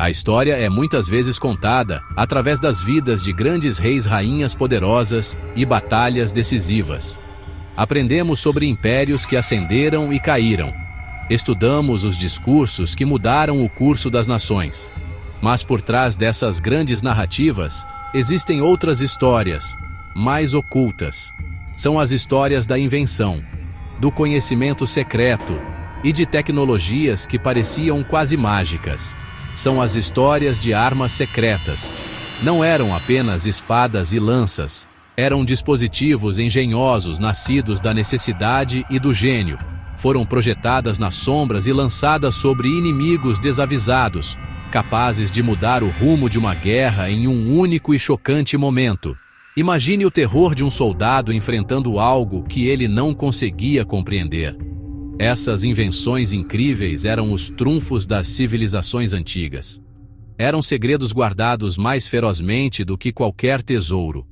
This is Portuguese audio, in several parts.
A história é muitas vezes contada através das vidas de grandes reis-rainhas poderosas e batalhas decisivas. Aprendemos sobre impérios que ascenderam e caíram. Estudamos os discursos que mudaram o curso das nações. Mas por trás dessas grandes narrativas, existem outras histórias, mais ocultas. São as histórias da invenção, do conhecimento secreto e de tecnologias que pareciam quase mágicas. São as histórias de armas secretas. Não eram apenas espadas e lanças. Eram dispositivos engenhosos nascidos da necessidade e do gênio. Foram projetadas nas sombras e lançadas sobre inimigos desavisados, capazes de mudar o rumo de uma guerra em um único e chocante momento. Imagine o terror de um soldado enfrentando algo que ele não conseguia compreender. Essas invenções incríveis eram os trunfos das civilizações antigas. Eram segredos guardados mais ferozmente do que qualquer tesouro.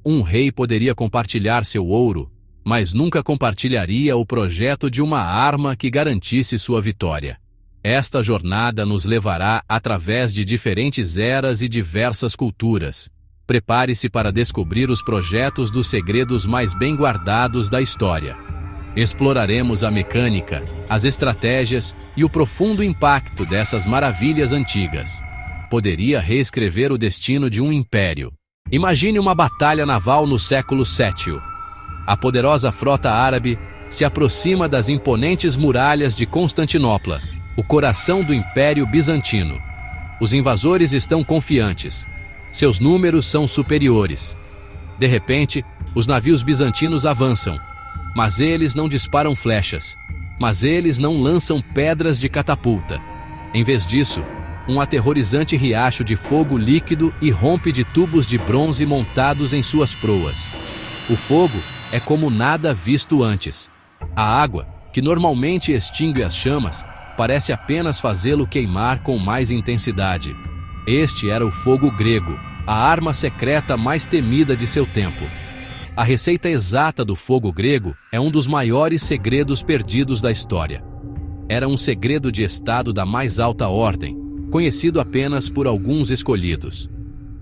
Um rei poderia compartilhar seu ouro, mas nunca compartilharia o projeto de uma arma que garantisse sua vitória. Esta jornada nos levará através de diferentes eras e diversas culturas. Prepare-se para descobrir os projetos dos segredos mais bem guardados da história. Exploraremos a mecânica, as estratégias e o profundo impacto dessas maravilhas antigas. Poderia reescrever o destino de um império. Imagine uma batalha naval no século VII. A poderosa frota árabe se aproxima das imponentes muralhas de Constantinopla, o coração do Império Bizantino. Os invasores estão confiantes. Seus números são superiores. De repente, os navios bizantinos avançam. Mas eles não disparam flechas. Mas eles não lançam pedras de catapulta. Em vez disso, um aterrorizante riacho de fogo líquido irrompe de tubos de bronze montados em suas proas. O fogo é como nada visto antes. A água, que normalmente extingue as chamas, parece apenas fazê-lo queimar com mais intensidade. Este era o fogo grego, a arma secreta mais temida de seu tempo. A receita exata do fogo grego é um dos maiores segredos perdidos da história. Era um segredo de estado da mais alta ordem, conhecido apenas por alguns escolhidos.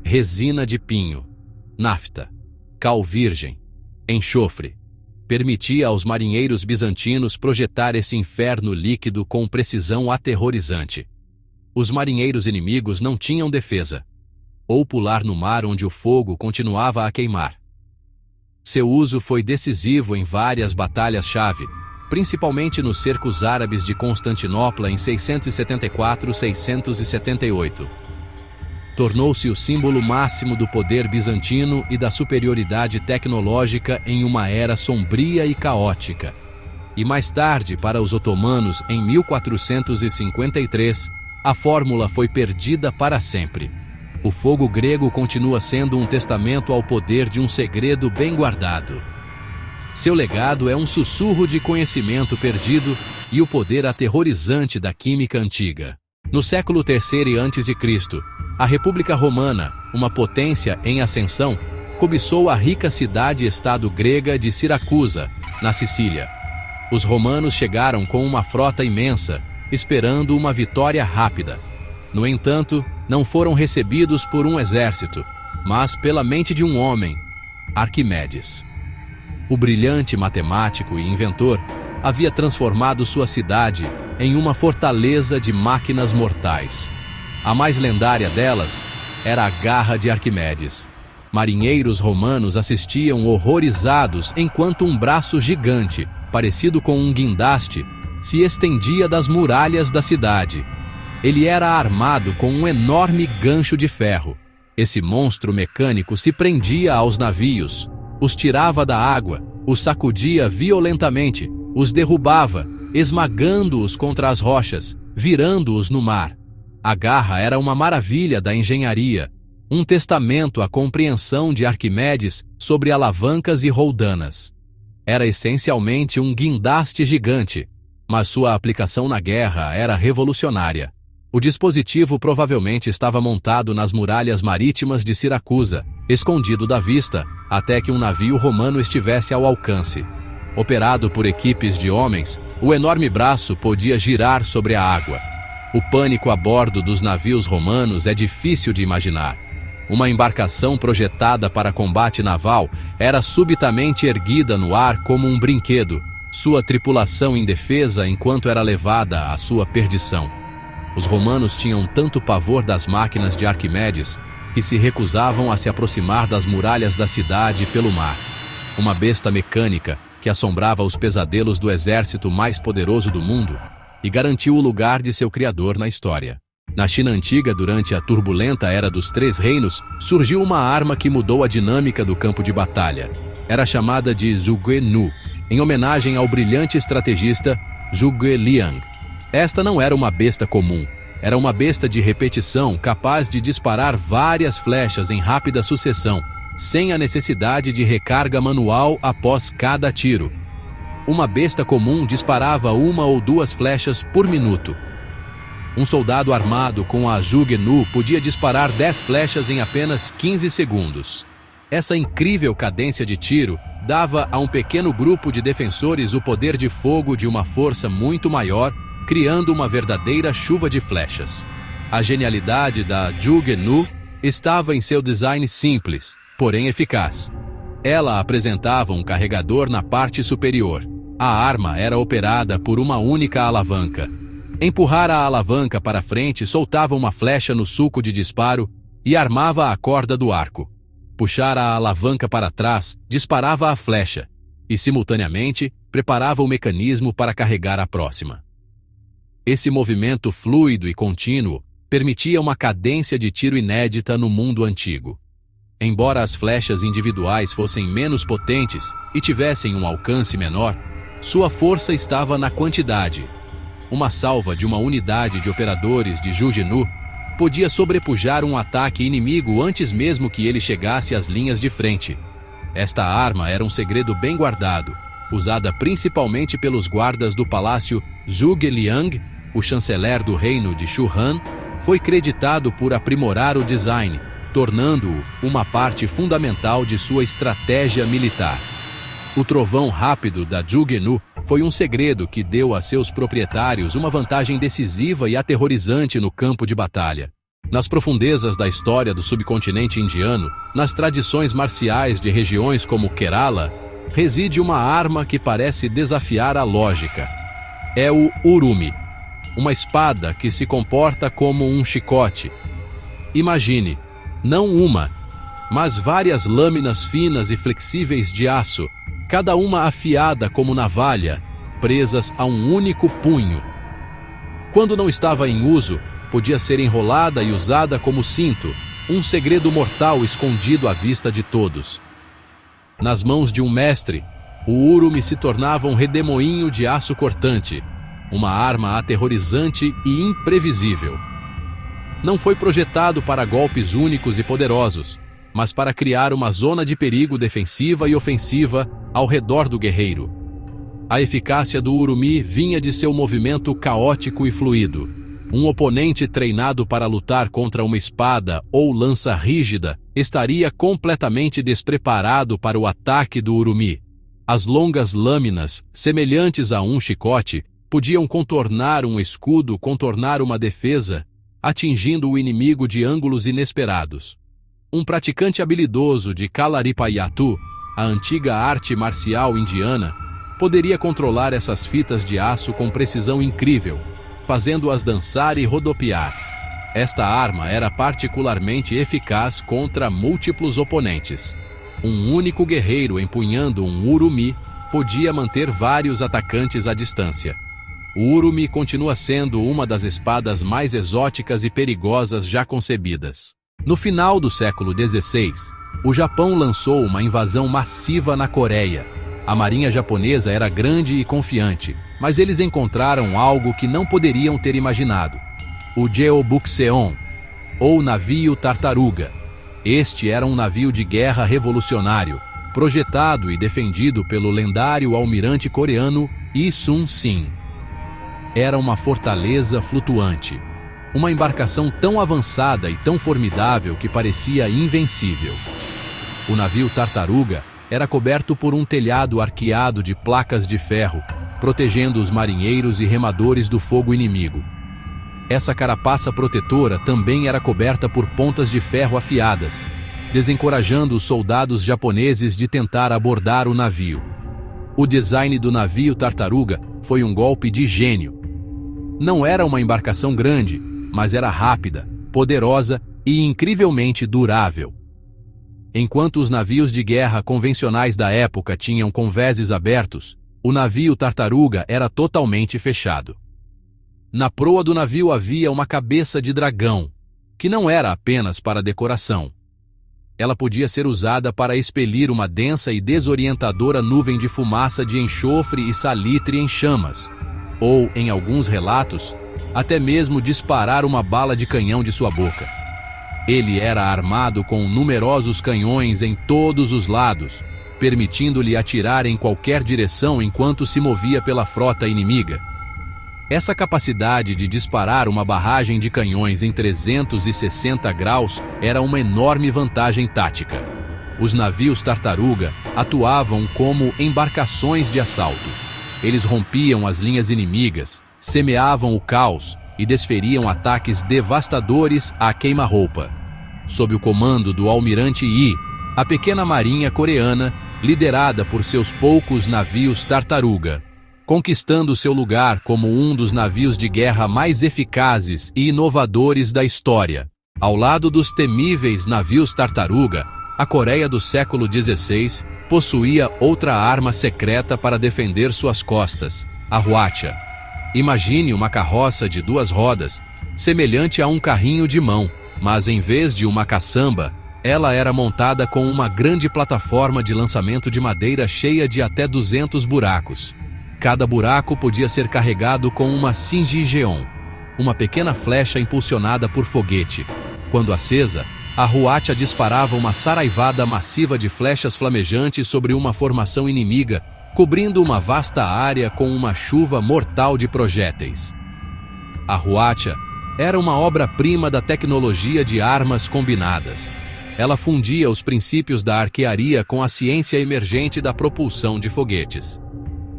Resina de pinho, nafta, cal virgem, enxofre. Permitia aos marinheiros bizantinos projetar esse inferno líquido com precisão aterrorizante. Os marinheiros inimigos não tinham defesa, ou pular no mar onde o fogo continuava a queimar. Seu uso foi decisivo em várias batalhas-chave, principalmente nos cercos árabes de Constantinopla em 674-678. Tornou-se o símbolo máximo do poder bizantino e da superioridade tecnológica em uma era sombria e caótica. E mais tarde, para os otomanos, em 1453, a fórmula foi perdida para sempre. O fogo grego continua sendo um testamento ao poder de um segredo bem guardado. Seu legado é um sussurro de conhecimento perdido e o poder aterrorizante da química antiga. No século III a.C., a República Romana, uma potência em ascensão, cobiçou a rica cidade-estado grega de Siracusa, na Sicília. Os romanos chegaram com uma frota imensa, esperando uma vitória rápida. No entanto, não foram recebidos por um exército, mas pela mente de um homem, Arquimedes. O brilhante matemático e inventor havia transformado sua cidade em uma fortaleza de máquinas mortais. A mais lendária delas era a Garra de Arquimedes. Marinheiros romanos assistiam horrorizados enquanto um braço gigante, parecido com um guindaste, se estendia das muralhas da cidade. Ele era armado com um enorme gancho de ferro. Esse monstro mecânico se prendia aos navios, os tirava da água, os sacudia violentamente, os derrubava, esmagando-os contra as rochas, virando-os no mar. A garra era uma maravilha da engenharia, um testamento à compreensão de Arquimedes sobre alavancas e roldanas. Era essencialmente um guindaste gigante, mas sua aplicação na guerra era revolucionária. O dispositivo provavelmente estava montado nas muralhas marítimas de Siracusa, escondido da vista, até que um navio romano estivesse ao alcance. Operado por equipes de homens, o enorme braço podia girar sobre a água. O pânico a bordo dos navios romanos é difícil de imaginar. Uma embarcação projetada para combate naval era subitamente erguida no ar como um brinquedo, sua tripulação indefesa enquanto era levada à sua perdição. Os romanos tinham tanto pavor das máquinas de Arquimedes que se recusavam a se aproximar das muralhas da cidade pelo mar. Uma besta mecânica que assombrava os pesadelos do exército mais poderoso do mundo e garantiu o lugar de seu criador na história. Na China antiga, durante a turbulenta Era dos Três Reinos, surgiu uma arma que mudou a dinâmica do campo de batalha. Era chamada de Zhuge Nu, em homenagem ao brilhante estrategista Zhuge Liang. Esta não era uma besta comum, era uma besta de repetição capaz de disparar várias flechas em rápida sucessão, sem a necessidade de recarga manual após cada tiro. Uma besta comum disparava 1 ou 2 flechas por minuto. Um soldado armado com a Zhuge Nu podia disparar 10 flechas em apenas 15 segundos. Essa incrível cadência de tiro dava a um pequeno grupo de defensores o poder de fogo de uma força muito maior, criando uma verdadeira chuva de flechas. A genialidade da Zhuge Nu estava em seu design simples, porém eficaz. Ela apresentava um carregador na parte superior. A arma era operada por uma única alavanca. Empurrar a alavanca para frente soltava uma flecha no sulco de disparo e armava a corda do arco. Puxar a alavanca para trás disparava a flecha e, simultaneamente, preparava o mecanismo para carregar a próxima. Esse movimento fluido e contínuo permitia uma cadência de tiro inédita no mundo antigo. Embora as flechas individuais fossem menos potentes e tivessem um alcance menor, sua força estava na quantidade. Uma salva de uma unidade de operadores de Zhuge Nu podia sobrepujar um ataque inimigo antes mesmo que ele chegasse às linhas de frente. Esta arma era um segredo bem guardado, usada principalmente pelos guardas do palácio Zhuge Liang. O chanceler do reino de Shu-Han foi creditado por aprimorar o design, tornando-o uma parte fundamental de sua estratégia militar. O trovão rápido da Zhuge Nu foi um segredo que deu a seus proprietários uma vantagem decisiva e aterrorizante no campo de batalha. Nas profundezas da história do subcontinente indiano, nas tradições marciais de regiões como Kerala, reside uma arma que parece desafiar a lógica. É o Urumi, uma espada que se comporta como um chicote. Imagine, não uma, mas várias lâminas finas e flexíveis de aço, cada uma afiada como navalha, presas a um único punho. Quando não estava em uso, podia ser enrolada e usada como cinto, um segredo mortal escondido à vista de todos. Nas mãos de um mestre, o Urumi se tornava um redemoinho de aço cortante, uma arma aterrorizante e imprevisível. Não foi projetado para golpes únicos e poderosos, mas para criar uma zona de perigo defensiva e ofensiva ao redor do guerreiro. A eficácia do Urumi vinha de seu movimento caótico e fluido. Um oponente treinado para lutar contra uma espada ou lança rígida estaria completamente despreparado para o ataque do Urumi. As longas lâminas, semelhantes a um chicote, podiam contornar um escudo, contornar uma defesa, atingindo o inimigo de ângulos inesperados. Um praticante habilidoso de Kalaripayattu, a antiga arte marcial indiana, poderia controlar essas fitas de aço com precisão incrível, fazendo-as dançar e rodopiar. Esta arma era particularmente eficaz contra múltiplos oponentes. Um único guerreiro empunhando um Urumi podia manter vários atacantes à distância. O Urumi continua sendo uma das espadas mais exóticas e perigosas já concebidas. No final do século XVI, o Japão lançou uma invasão massiva na Coreia. A marinha japonesa era grande e confiante, mas eles encontraram algo que não poderiam ter imaginado: o Jeobuseon, ou navio tartaruga. Este era um navio de guerra revolucionário, projetado e defendido pelo lendário almirante coreano Yi Sun-sin. Era uma fortaleza flutuante, uma embarcação tão avançada e tão formidável que parecia invencível. O navio tartaruga era coberto por um telhado arqueado de placas de ferro, protegendo os marinheiros e remadores do fogo inimigo. Essa carapaça protetora também era coberta por pontas de ferro afiadas, desencorajando os soldados japoneses de tentar abordar o navio. O design do navio Tartaruga foi um golpe de gênio. Não era uma embarcação grande, mas era rápida, poderosa e incrivelmente durável. Enquanto os navios de guerra convencionais da época tinham convéses abertos, o navio Tartaruga era totalmente fechado. Na proa do navio havia uma cabeça de dragão, que não era apenas para decoração. Ela podia ser usada para expelir uma densa e desorientadora nuvem de fumaça de enxofre e salitre em chamas, ou, em alguns relatos, até mesmo disparar uma bala de canhão de sua boca. Ele era armado com numerosos canhões em todos os lados, permitindo-lhe atirar em qualquer direção enquanto se movia pela frota inimiga. Essa capacidade de disparar uma barragem de canhões em 360 graus era uma enorme vantagem tática. Os navios Tartaruga atuavam como embarcações de assalto. Eles rompiam as linhas inimigas, semeavam o caos e desferiam ataques devastadores à queima-roupa. Sob o comando do almirante Yi, a pequena marinha coreana, liderada por seus poucos navios Tartaruga, conquistando seu lugar como um dos navios de guerra mais eficazes e inovadores da história. Ao lado dos temíveis navios Tartaruga, a Coreia do século XVI possuía outra arma secreta para defender suas costas, a Hwacha. Imagine uma carroça de 2 rodas, semelhante a um carrinho de mão, mas em vez de uma caçamba, ela era montada com uma grande plataforma de lançamento de madeira cheia de até 200 buracos. Cada buraco podia ser carregado com uma Shinjigeon, uma pequena flecha impulsionada por foguete. Quando acesa, a Hwacha disparava uma saraivada massiva de flechas flamejantes sobre uma formação inimiga, cobrindo uma vasta área com uma chuva mortal de projéteis. A Hwacha era uma obra-prima da tecnologia de armas combinadas. Ela fundia os princípios da arquearia com a ciência emergente da propulsão de foguetes.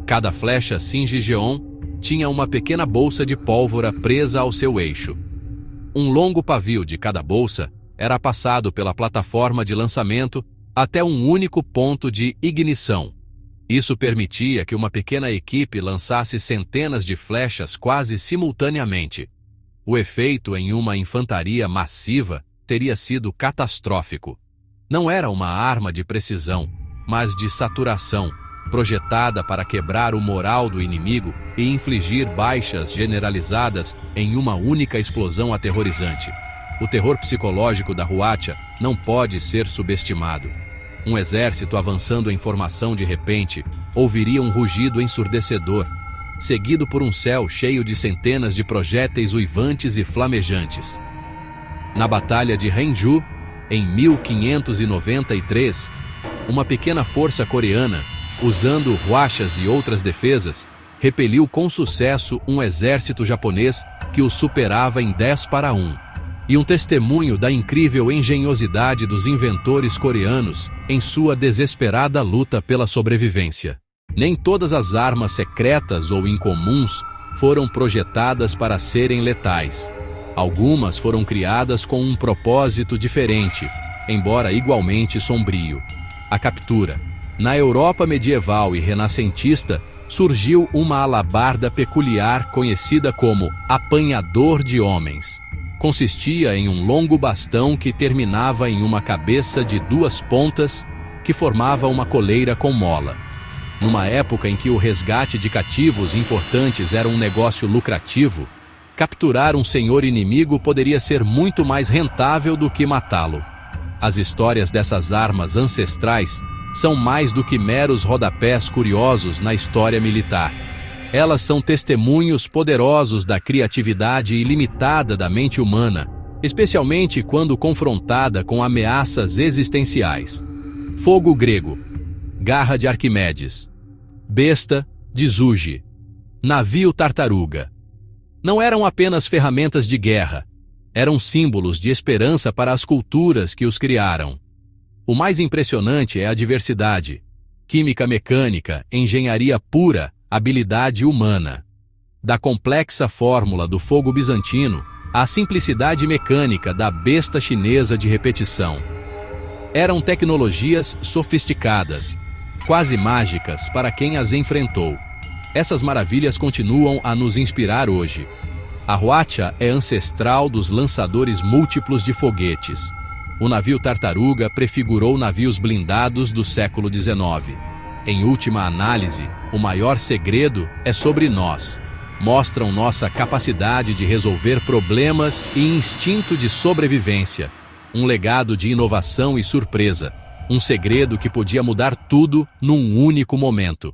Cada flecha Shinjigeon tinha uma pequena bolsa de pólvora presa ao seu eixo. Um longo pavio de cada bolsa era passado pela plataforma de lançamento até um único ponto de ignição. Isso permitia que uma pequena equipe lançasse centenas de flechas quase simultaneamente. O efeito em uma infantaria massiva teria sido catastrófico. Não era uma arma de precisão, mas de saturação, projetada para quebrar o moral do inimigo e infligir baixas generalizadas em uma única explosão aterrorizante. O terror psicológico da Hwacha não pode ser subestimado. Um exército avançando em formação de repente ouviria um rugido ensurdecedor, seguido por um céu cheio de centenas de projéteis uivantes e flamejantes. Na Batalha de Haenju, em 1593, uma pequena força coreana, usando Hwachas e outras defesas, repeliu com sucesso um exército japonês que o superava em 10-1. E um testemunho da incrível engenhosidade dos inventores coreanos em sua desesperada luta pela sobrevivência. Nem todas as armas secretas ou incomuns foram projetadas para serem letais. Algumas foram criadas com um propósito diferente, embora igualmente sombrio: a captura. Na Europa medieval e renascentista, surgiu uma alabarda peculiar conhecida como apanhador de homens. Consistia em um longo bastão que terminava em uma cabeça de 2 pontas que formava uma coleira com mola. Numa época em que o resgate de cativos importantes era um negócio lucrativo, capturar um senhor inimigo poderia ser muito mais rentável do que matá-lo. As histórias dessas armas ancestrais são mais do que meros rodapés curiosos na história militar. Elas são testemunhos poderosos da criatividade ilimitada da mente humana, especialmente quando confrontada com ameaças existenciais. Fogo grego, garra de Arquimedes, besta de Zuge, navio Tartaruga. Não eram apenas ferramentas de guerra, eram símbolos de esperança para as culturas que os criaram. O mais impressionante é a diversidade: química mecânica, engenharia pura, habilidade humana. Da complexa fórmula do fogo bizantino à simplicidade mecânica da besta chinesa de repetição. Eram tecnologias sofisticadas, quase mágicas para quem as enfrentou. Essas maravilhas continuam a nos inspirar hoje. A Hwacha é ancestral dos lançadores múltiplos de foguetes. O navio Tartaruga prefigurou navios blindados do século XIX. Em última análise, o maior segredo é sobre nós. Mostram nossa capacidade de resolver problemas e instinto de sobrevivência. Um legado de inovação e surpresa. Um segredo que podia mudar tudo num único momento.